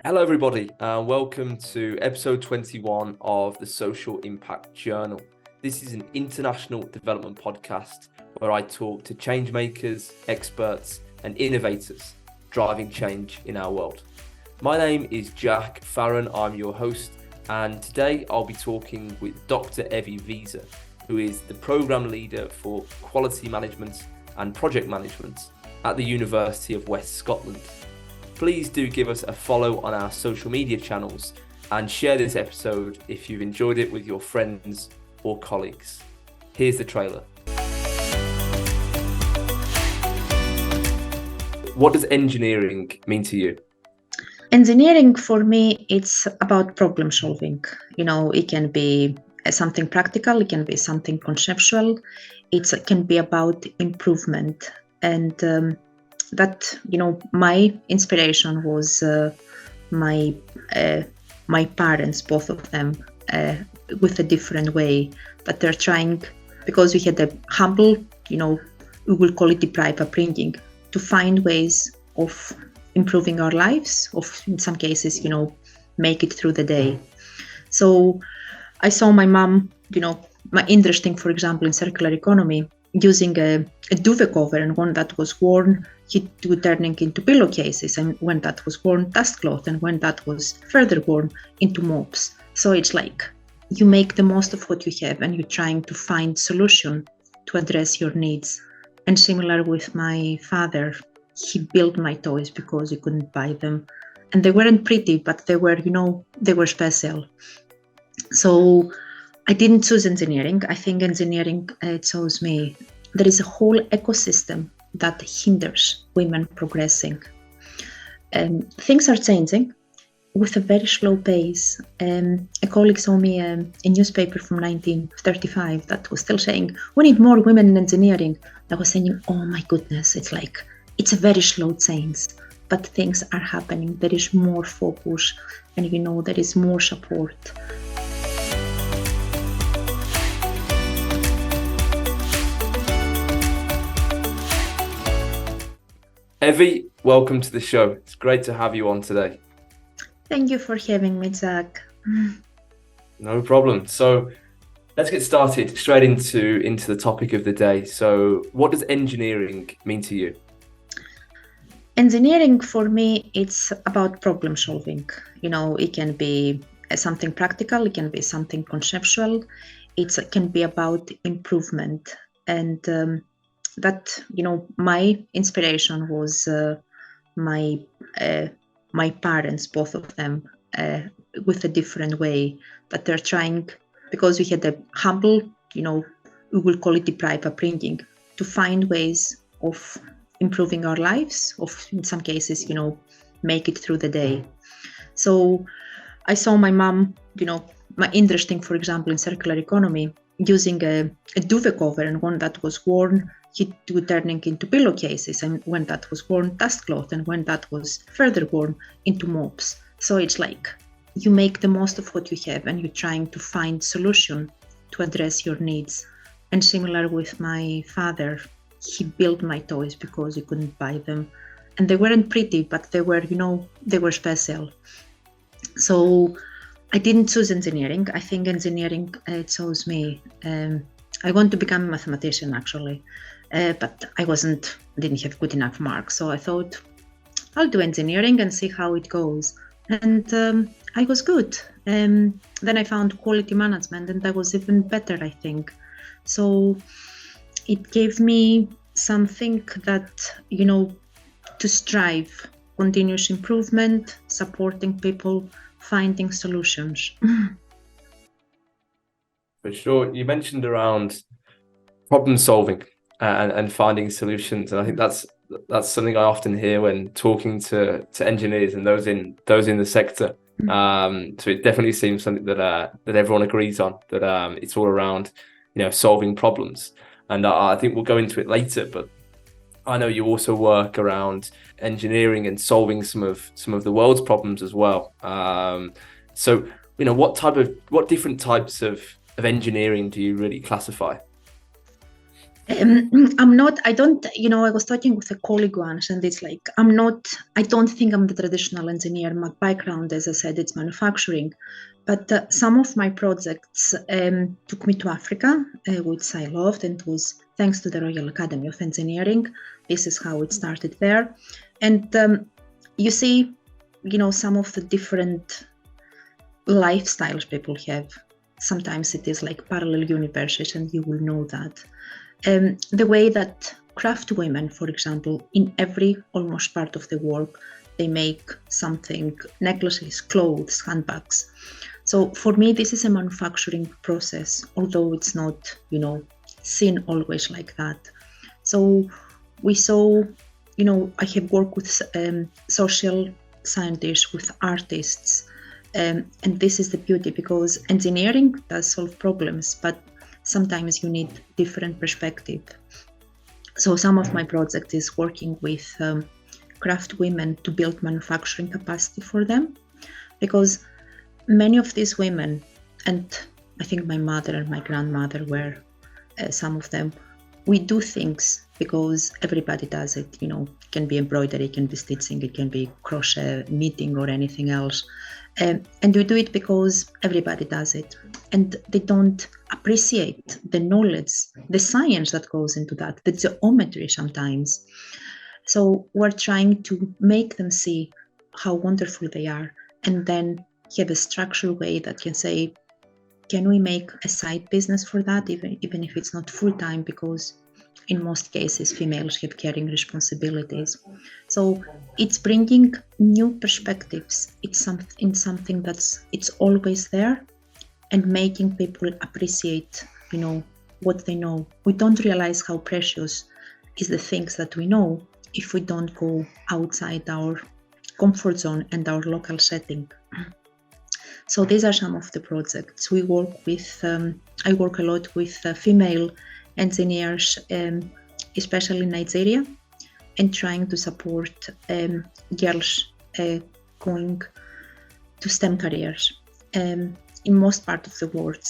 Hello, everybody, and welcome to episode 21 of the Social Impact Journal. This is an international development podcast where I talk to change makers, experts, and innovators driving change in our world. My name is Jack Farron. I'm your host, and today I'll be talking with Dr. Evi Viza, who is the program leader for quality management and project management at the University of West Scotland. Please do give us a follow on our social media channels and share this episode if you've enjoyed it with your friends or colleagues. Here's the trailer. What does engineering mean to you? Engineering for me, it's about problem solving. It can be something practical, it can be something conceptual, it can be about improvement. And my inspiration was my parents, both of them, with a different way that they're trying, because we had a humble, we will call it deprived upbringing, to find ways of improving our lives, of in some cases, make it through the day. So I saw my mom, my interesting, for example, in circular economy, using a duvet cover, and when that was worn, turning into pillowcases, and when that was worn, dust cloth, and when that was further worn, into mops. So it's like you make the most of what you have, and you're trying to find solution to address your needs. And similar with my father, he built my toys because he couldn't buy them, and they weren't pretty, but they were, they were special. So I didn't choose engineering. I think engineering chose me. There is a whole ecosystem that hinders women progressing. Things are changing with a very slow pace. A colleague saw me a newspaper from 1935 that was still saying, we need more women in engineering. I was saying, oh my goodness, it's a very slow change, but things are happening. There is more focus, and there is more support. Evi, welcome to the show. It's great to have you on today. Thank you for having me, Jack. No problem. So let's get started straight into the topic of the day. So what does engineering mean to you? Engineering for me, it's about problem solving. It can be something practical, it can be something conceptual, it can be about improvement. And my inspiration was my parents, both of them, with a different way that they're trying, because we had a humble, we will call it deprived upbringing, to find ways of improving our lives, of in some cases, make it through the day. So I saw my mom, my interesting, for example, in circular economy, using a duvet cover, and when that was worn, turning into pillowcases, and when that was worn, dust cloth, and when that was further worn, into mops. So it's like you make the most of what you have, and you're trying to find solution to address your needs. And similar with my father, he built my toys because he couldn't buy them, and they weren't pretty, but they were, they were special. So I didn't choose engineering. I think engineering chose me. I want to become a mathematician, actually, but I didn't have good enough marks. So I thought I'll do engineering and see how it goes. And I was good. Then I found quality management, and that was even better, I think. So it gave me something that, to strive, continuous improvement, supporting people, finding solutions. For sure. You mentioned around problem solving and finding solutions, and I think that's something I often hear when talking to engineers and those in the sector. So it definitely seems something that everyone agrees on, that it's all around solving problems. And I think we'll go into it later, but I know you also work around engineering and solving some of the world's problems as well. So what different types of engineering do you really classify? I don't, I was talking with a colleague once, and it's like, I don't think I'm the traditional engineer. My background, as I said, it's manufacturing. But some of my projects took me to Africa, which I loved, and it was thanks to the Royal Academy of Engineering. This is how it started there. And you see, some of the different lifestyles people have. Sometimes it is like parallel universes, and you will know that. The way that craft women, for example, in every almost part of the world, they make something, necklaces, clothes, handbags. So for me, this is a manufacturing process, although it's not, seen always like that. So we saw, I have worked with social scientists, with artists, and this is the beauty, because engineering does solve problems, but sometimes you need different perspective. So some of my project is working with craft women to build manufacturing capacity for them, because many of these women, and I think my mother and my grandmother were some of them, we do things because everybody does it. It can be embroidery, it can be stitching, it can be crochet, knitting, or anything else. And we do it because everybody does it, and they don't appreciate the knowledge, the science that goes into that, the geometry sometimes. So we're trying to make them see how wonderful they are, and then have a structured way that can say, can we make a side business for that, even if it's not full-time, because in most cases females have caring responsibilities. So it's bringing new perspectives. It's something it's always there, and making people appreciate, what they know. We don't realize how precious is the things that we know if we don't go outside our comfort zone and our local setting. So these are some of the projects we work with. I work a lot with female engineers, especially in Nigeria, and trying to support girls going to STEM careers. In most part of the world,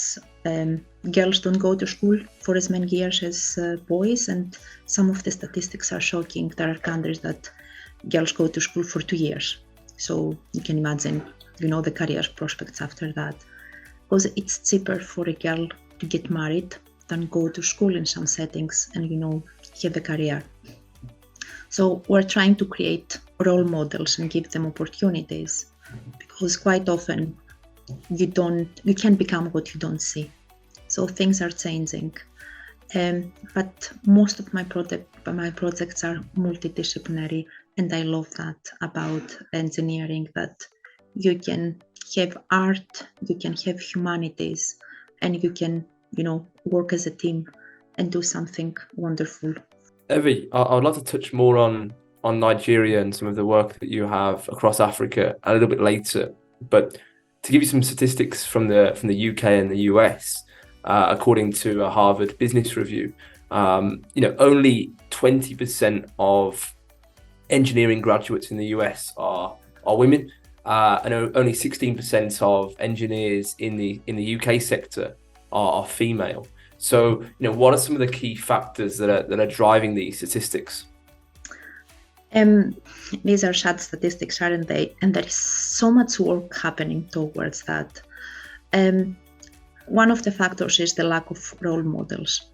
girls don't go to school for as many years as boys, and some of the statistics are shocking. There are countries that girls go to school for 2 years. So you can imagine, the career prospects after that, because it's cheaper for a girl to get married than go to school in some settings and, have a career. So we're trying to create role models and give them opportunities, because quite often you can become what you don't see. So things are changing. But most of my projects are multidisciplinary, and I love that about engineering, that you can have art, you can have humanities, and you can, work as a team and do something wonderful. Evi, I'd love to touch more on Nigeria and some of the work that you have across Africa a little bit later. But to give you some statistics from the UK and the US, according to a Harvard Business Review, only 20% of engineering graduates in the US are women, and only 16% of engineers in the UK sector are female. So, what are some of the key factors that are driving these statistics? These are sad statistics, aren't they? And there is so much work happening towards that. One of the factors is the lack of role models.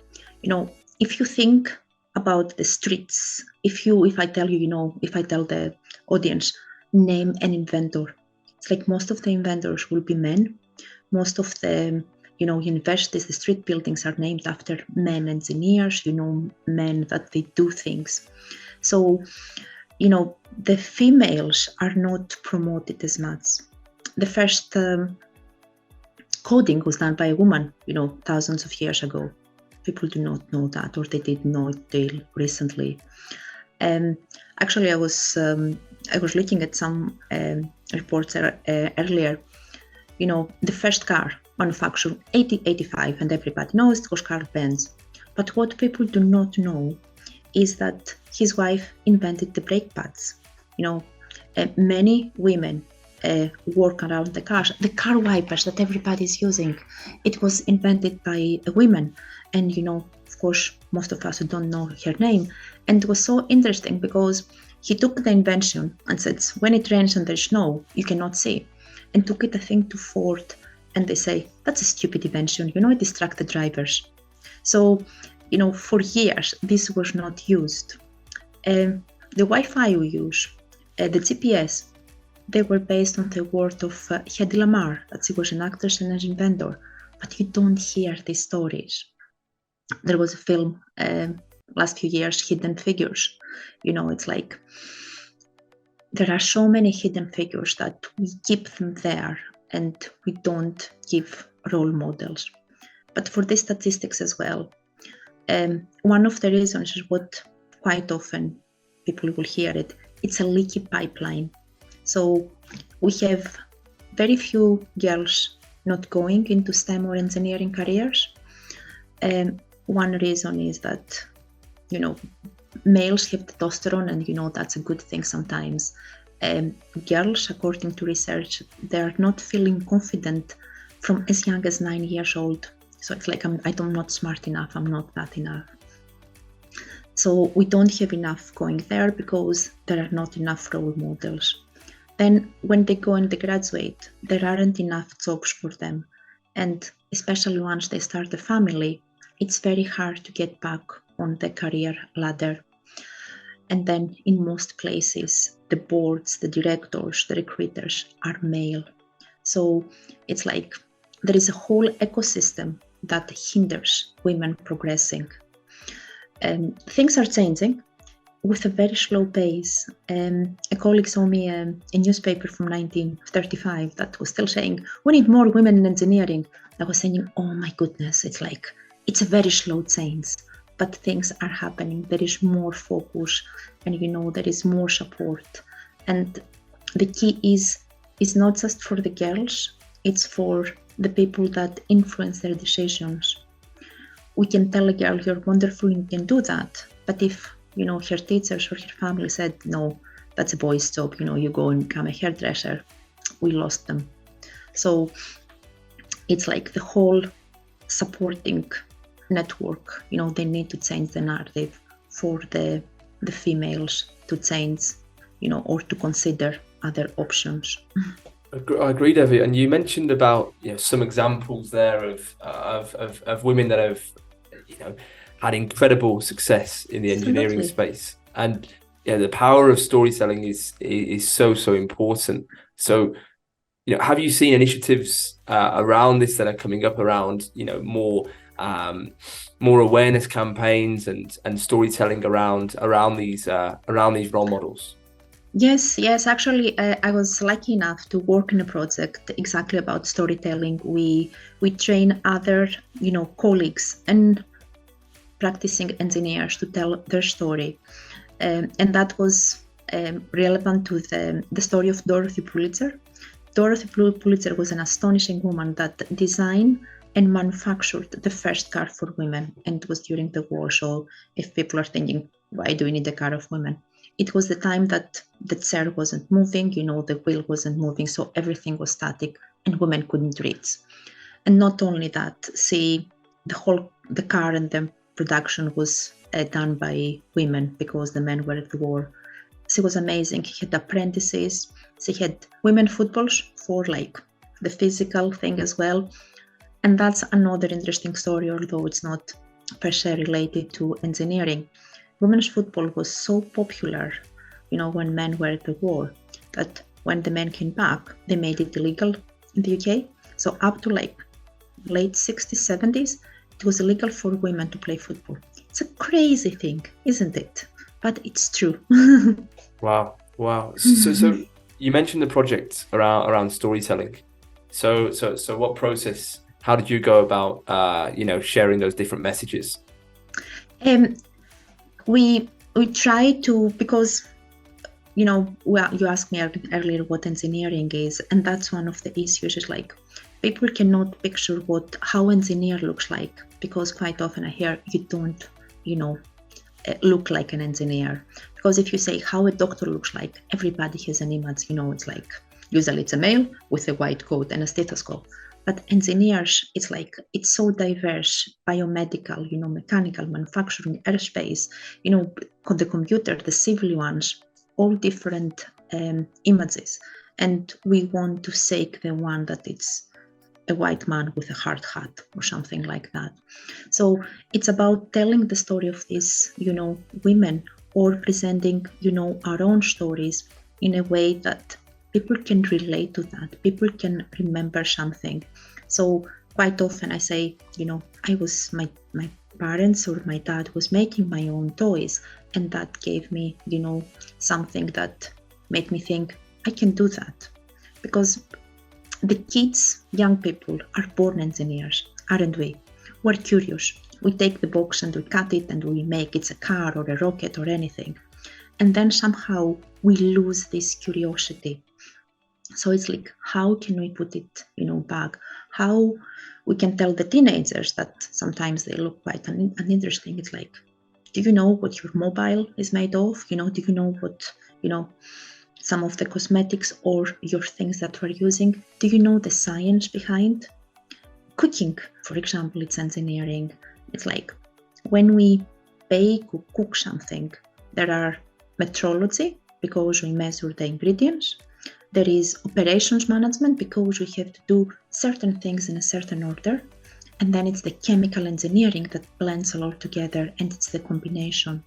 If you think about the streets, if I tell the audience, name an inventor, it's like most of the inventors will be men. Most of the universities, the street buildings are named after men engineers, men that they do things. So, the females are not promoted as much. The first coding was done by a woman, thousands of years ago. People do not know that, or they did know it till recently. Actually, I was looking at some reports earlier. The first car manufactured 1885, and everybody knows it was Carl Benz. But what people do not know is that his wife invented the brake pads. Many women work around the cars. The car wipers that everybody is using, it was invented by a woman. And, of course, most of us don't know her name. And it was so interesting because he took the invention and said, when it rains and there's snow, you cannot see. And took it, I think, to Ford. And they say, that's a stupid invention, it distracts the drivers. So, for years, this was not used. The Wi-Fi we use, the GPS, they were based on the word of Hedy Lamarr, that he was an actor and an inventor. But you don't hear these stories. There was a film last few years, Hidden Figures. It's like there are so many hidden figures that we keep them there and we don't give role models. But for these statistics as well, one of the reasons is what quite often people will hear it, it's a leaky pipeline. So we have very few girls not going into STEM or engineering careers. One reason is that, males have testosterone and, that's a good thing sometimes. Girls, according to research, they're not feeling confident from as young as 9 years old. So it's like, I'm not smart enough, I'm not that enough. So we don't have enough going there because there are not enough role models. Then when they go and they graduate, there aren't enough jobs for them. And especially once they start a family, it's very hard to get back on the career ladder. And then in most places, the boards, the directors, the recruiters are male. So it's like there is a whole ecosystem that hinders women progressing. Things are changing with a very slow pace. A colleague saw me a newspaper from 1935 that was still saying, we need more women in engineering. I was saying, oh my goodness, it's a very slow change, but things are happening. There is more focus and, there is more support. And the key is not just for the girls, it's for the people that influence their decisions. We can tell a girl, you're wonderful and you can do that. But if, her teachers or her family said, no, that's a boy's job, you go and become a hairdresser, we lost them. So it's like the whole supporting network, they need to change the narrative for the females to change, or to consider other options. I agree, Evi. And you mentioned about some examples there of women that have had incredible success in the engineering space, and the power of storytelling is so important. So have you seen initiatives around this that are coming up around more awareness campaigns and storytelling around these role models? Yes. Actually, I was lucky enough to work in a project exactly about storytelling. We train other, colleagues and practicing engineers to tell their story, and that was relevant to the story of Dorothy Pulitzer. Dorothy Pulitzer was an astonishing woman that designed and manufactured the first car for women, and it was during the war. So if people are thinking, why do we need a car of women? It was the time that the chair wasn't moving, the wheel wasn't moving, so everything was static and women couldn't reach. And not only that, the car and the production was done by women because the men were at the war. She was amazing. She had apprentices. She had women footballs for the physical thing as well. And that's another interesting story, although it's not per se related to engineering. Women's football was so popular, when men were at the war, that when the men came back, they made it illegal in the UK. So up to late 60s, 70s, it was illegal for women to play football. It's a crazy thing, isn't it? But it's true. Wow. So you mentioned the project around storytelling. So what process? How did you go about sharing those different messages? We try to, because you asked me earlier what engineering is, and that's one of the issues. Is people cannot picture how engineer looks like, because quite often I hear you don't look like an engineer. Because if you say how a doctor looks like, everybody has an image. It's usually it's a male with a white coat and a stethoscope. But engineers, it's so diverse: biomedical, mechanical, manufacturing, aerospace, the computer, the civil ones, all different images. And we want to take the one that it's a white man with a hard hat or something like that. So it's about telling the story of these, women, or presenting, our own stories in a way that people can relate to that, people can remember something. So quite often I say, my parents or my dad was making my own toys, and that gave me, something that made me think I can do that. Because the kids, young people, are born engineers, aren't we? We're curious. We take the box and we cut it and we make it's a car or a rocket or anything. And then somehow we lose this curiosity. So it's like, how can we put it, back? How we can tell the teenagers that sometimes they look quite uninteresting. It's like, do you know what your mobile is made of? Do you know what, some of the cosmetics or your things that we're using? Do you know the science behind? Cooking, for example, it's engineering. It's like when we bake or cook something, there are metrology because we measure the ingredients. There is operations management because we have to do certain things in a certain order. And then it's the chemical engineering that blends it all together, and it's the combination.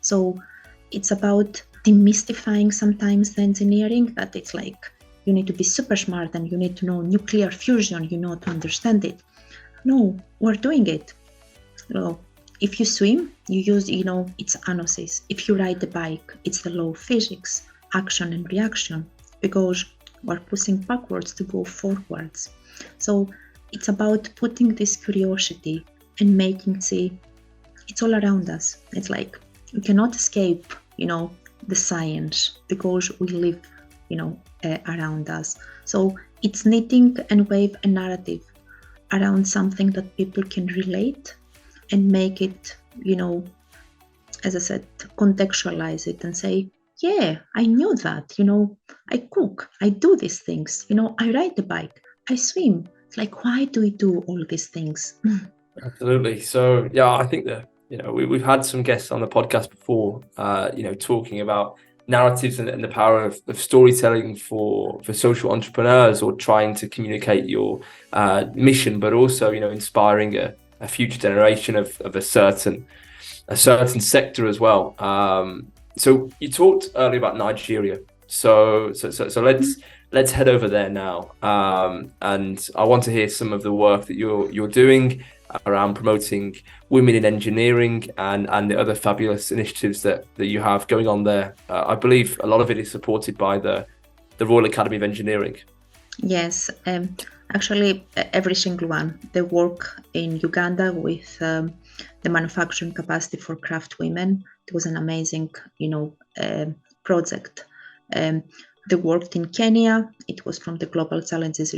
So it's about demystifying sometimes the engineering, that it's like you need to be super smart and you need to know nuclear fusion, to understand it. No, we're doing it. Well, if you swim, you use, it's anosis. If you ride the bike, it's the law of physics, action and reaction, because we're pushing backwards to go forwards. So it's about putting this curiosity and making see it's all around us. It's like we cannot escape, the science, because we live, around us. So it's knitting and wave a narrative around something that people can relate and make it, as I said, contextualize it and say, yeah, I knew that, I cook, I do these things, I ride the bike, I swim. It's like, why do we do all these things? Absolutely. So, yeah, I think that, we've had some guests on the podcast before, talking about narratives and the power of storytelling for social entrepreneurs, or trying to communicate your mission, but also, inspiring a future generation of a certain sector as well. So you talked earlier about Nigeria. So let's head over there now. And I want to hear some of the work that you're doing around promoting women in engineering and the other fabulous initiatives that you have going on there. I believe a lot of it is supported by the Royal Academy of Engineering. Yes, actually every single one. The work in Uganda with the manufacturing capacity for craft women, it was an amazing, project. They worked in Kenya. It was from the Global Challenges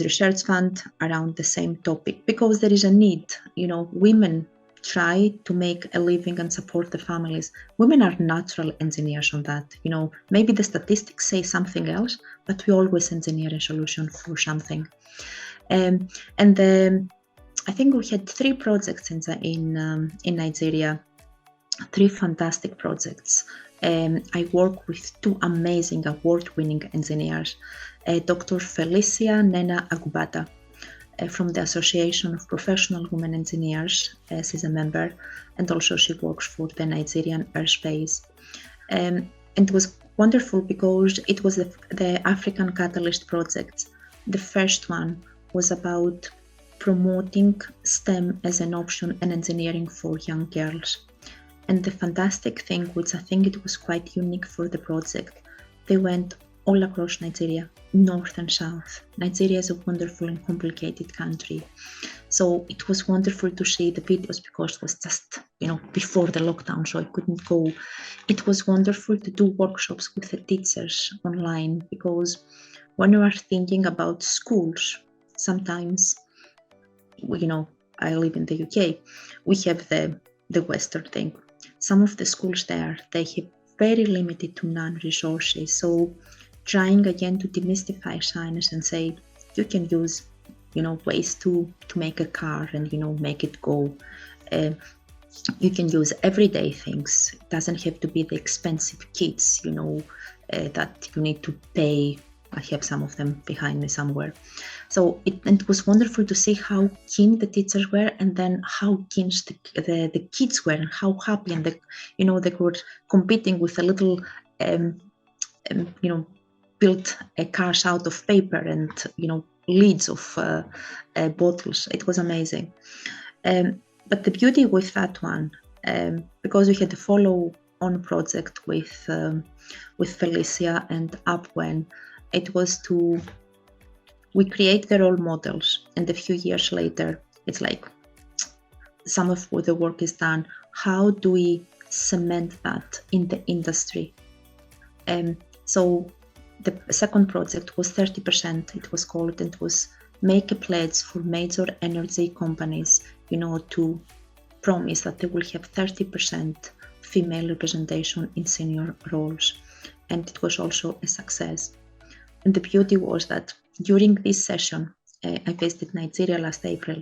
Research Fund around the same topic, because there is a need. Women try to make a living and support the families. Women are natural engineers on that. Maybe the statistics say something else, but we always engineer a solution for something. I think we had 3 projects in Nigeria, 3 fantastic projects. I work with 2 amazing award-winning engineers, Dr. Felicia Nena Agubata from the Association of Professional Women Engineers. She's a member, and also she works for the Nigerian airspace. And it was wonderful because it was the African Catalyst project. The first one was about promoting STEM as an option in engineering for young girls. And the fantastic thing, which I think it was quite unique for the project, they went all across Nigeria, north and south. Nigeria is a wonderful and complicated country. So it was wonderful to see the videos, because it was just, before the lockdown, so I couldn't go. It was wonderful to do workshops with the teachers online, because when you are thinking about schools, sometimes, I live in the UK, we have the Western thing. Some of the schools there, they have very limited to none resources. So trying again to demystify shyness and say you can use, ways to make a car and make it go. You can use everyday things. It doesn't have to be the expensive kits, that you need to pay. I have some of them behind me somewhere. So it was wonderful to see how keen the teachers were, and then how keen the kids were, and how happy, and they were competing with a little, built cars out of paper and lids of bottles. It was amazing. But the beauty with that one, because we had a follow-on project with Felicia and Upwen, it was we create the role models, and a few years later, it's like some of the work is done. How do we cement that in the industry? So the second project was 30%, it was called, and it was make a pledge for major energy companies, to promise that they will have 30% female representation in senior roles. And it was also a success. And the beauty was that during this session, I visited Nigeria last April.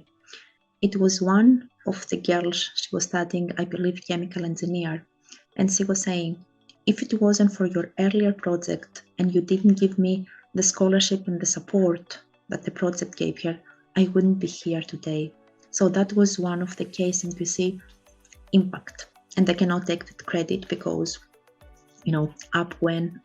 It was one of the girls, she was studying, I believe, chemical engineer. And she was saying, if it wasn't for your earlier project and you didn't give me the scholarship and the support that the project gave her, I wouldn't be here today. So that was one of the cases, you see, impact. And I cannot take the credit because, Upwen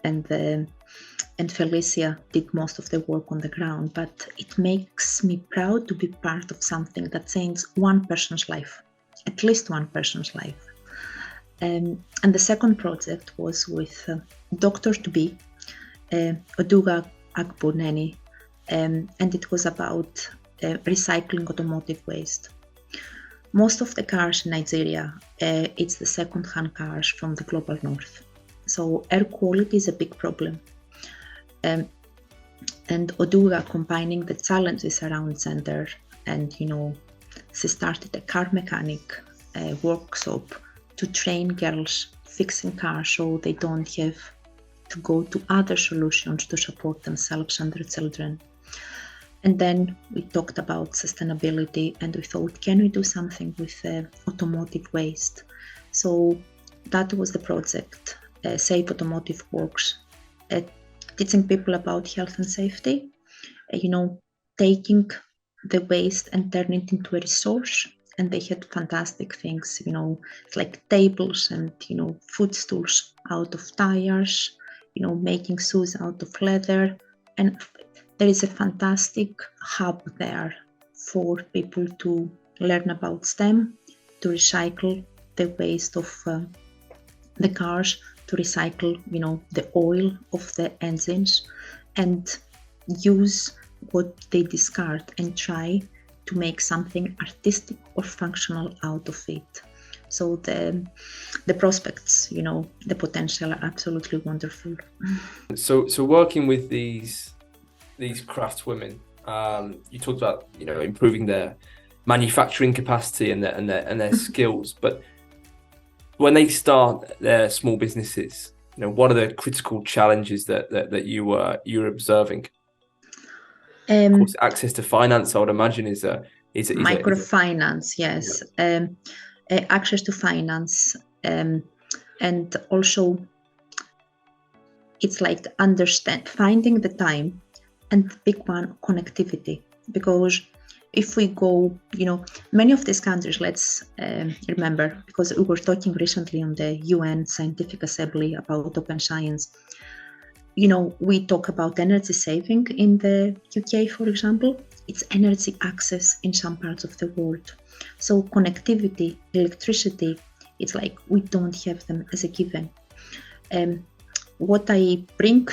and Felicia did most of the work on the ground, but it makes me proud to be part of something that changes one person's life, at least one person's life. And the second project was with Dr. to be Oduga Agboneni, and it was about recycling automotive waste. Most of the cars in Nigeria, it's the second-hand cars from the global north. So air quality is a big problem. And Oduga, combining the challenges around gender, and she started a car mechanic workshop to train girls fixing cars so they don't have to go to other solutions to support themselves and their children. And then we talked about sustainability, and we thought, can we do something with automotive waste? So that was the project, Safe Automotive Works, teaching people about health and safety, taking the waste and turning it into a resource. And they had fantastic things, like tables and, footstools out of tires, making shoes out of leather. And there is a fantastic hub there for people to learn about STEM, to recycle the waste of the cars, to recycle, the oil of the engines, and use what they discard and try to make something artistic or functional out of it. So the prospects, the potential are absolutely wonderful. So working with these craftswomen, you talked about improving their manufacturing capacity and their skills, but when they start their small businesses, what are the critical challenges that you were observing? Of course, access to finance, I would imagine, is microfinance. Yes, yeah. Access to finance, and also it's like finding the time, and the big one, connectivity. Because if we go, many of these countries, let's remember, because we were talking recently on the UN Scientific Assembly about open science. We talk about energy saving in the UK, for example. It's energy access in some parts of the world. So connectivity, electricity, it's like we don't have them as a given. What I bring,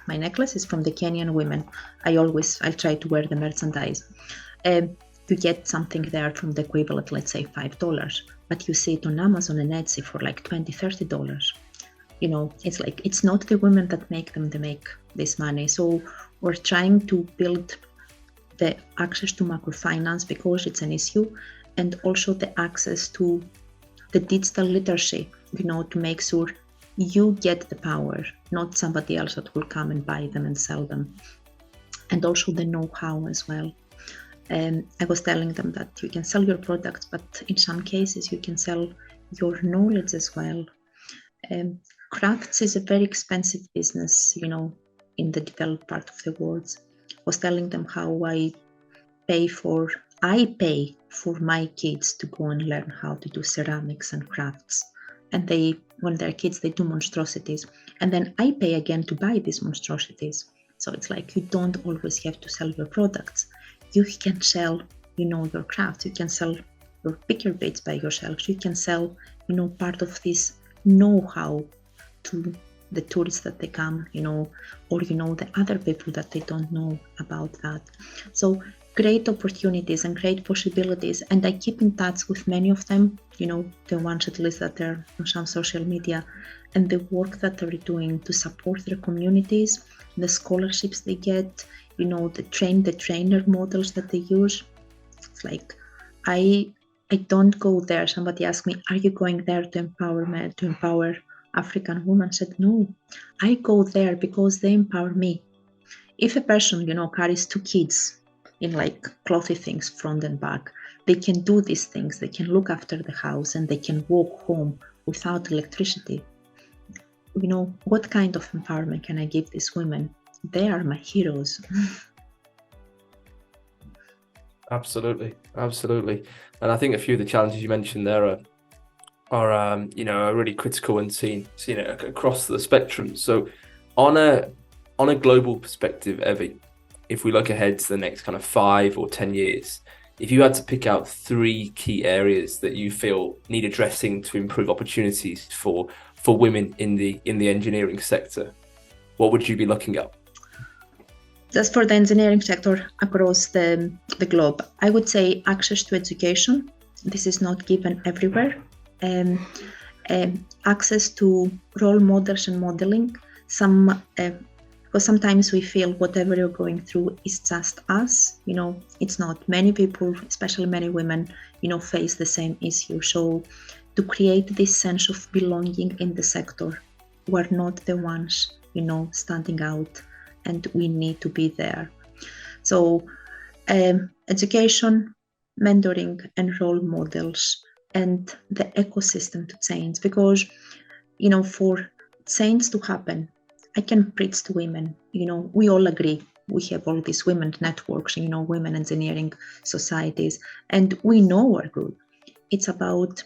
my necklace is from the Kenyan women. I try to wear the merchandise. You get something there from the equivalent, let's say $5, but you see it on Amazon and Etsy for like $20-30. It's like, it's not the women that make them, they make this money. So we're trying to build the access to microfinance because it's an issue, and also the access to the digital literacy, to make sure you get the power, not somebody else that will come and buy them and sell them. And also the know-how as well. I was telling them that you can sell your products, but in some cases you can sell your knowledge as well. Crafts is a very expensive business, in the developed part of the world. I was telling them how I pay for my kids to go and learn how to do ceramics and crafts. And when they're kids, they do monstrosities. And then I pay again to buy these monstrosities. So it's like you don't always have to sell your products. You can sell, your craft. You can sell your picker baits by yourself. You can sell, part of this know-how to the tourists that they come, or, the other people that they don't know about that. So great opportunities and great possibilities. And I keep in touch with many of them, the ones at least that are on some social media, and the work that they're doing to support their communities, the scholarships they get, the trainer models that they use. It's like, I don't go there. Somebody asked me, are you going there to empower African women? I said, no, I go there because they empower me. If a person, carries 2 kids in like clothy things front and back, they can do these things. They can look after the house and they can walk home without electricity. What kind of empowerment can I give these women? They are my heroes. Absolutely. And I think a few of the challenges you mentioned there are really critical and seen it across the spectrum. So on a global perspective, Evi, if we look ahead to the next kind of 5 or 10 years, if you had to pick out 3 key areas that you feel need addressing to improve opportunities for women in the engineering sector, what would you be looking at? Just for the engineering sector across the globe, I would say access to education. This is not given everywhere. Access to role models and modeling. Because sometimes we feel whatever you're going through is just us. It's not. Many people, especially many women, face the same issue. So to create this sense of belonging in the sector, we're not the ones, standing out, and we need to be there. So education, mentoring, and role models, and the ecosystem to change. Because, for change to happen, I can preach to women. We all agree. We have all these women networks, women engineering societies, and we know we're good. It's about,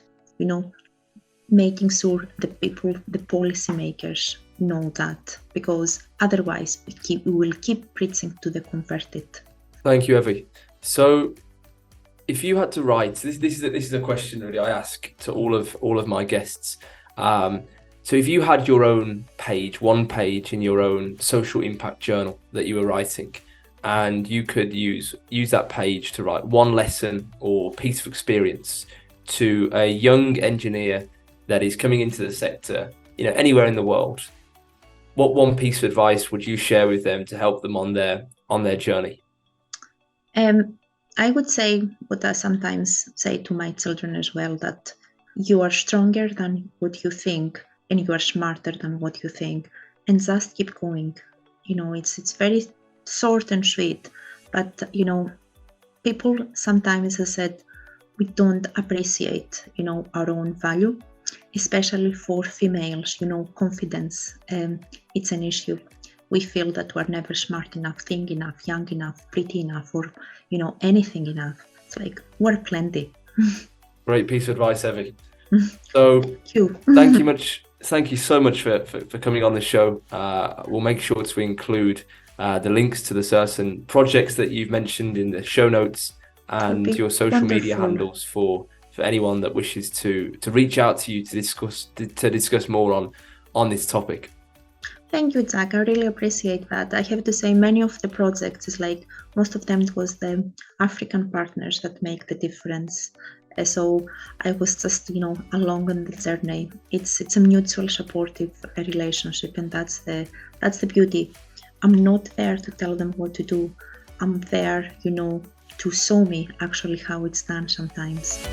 making sure the people, the policymakers, know that, because otherwise we will keep preaching to the converted. Thank you, Evi. So if you had to write, this is a question really I ask to all of my guests. So if you had your own page, one page in your own social impact journal that you were writing, and you could use that page to write one lesson or piece of experience to a young engineer that is coming into the sector, anywhere in the world, what one piece of advice would you share with them to help them on their journey? I would say what I sometimes say to my children as well, that you are stronger than what you think, and you are smarter than what you think, and just keep going. It's very short and sweet, but people sometimes, as I said, we don't appreciate our own value, especially for females. Confidence, it's an issue. We feel that we're never smart enough, thin enough, young enough, pretty enough, or anything enough. It's like, we're plenty. Great piece of advice, Evi. So thank you so much for coming on the show. We'll make sure to include the links to the certain projects that you've mentioned in the show notes, and your social media handles for anyone that wishes to reach out to you to discuss more on this topic. Thank you, Jack. I really appreciate that. I have to say, many of the projects, is like most of them, it was the African partners that make the difference. So I was just, along on the journey. It's a mutual supportive relationship, and that's the beauty. I'm not there to tell them what to do. I'm there, to show me actually how it's done sometimes.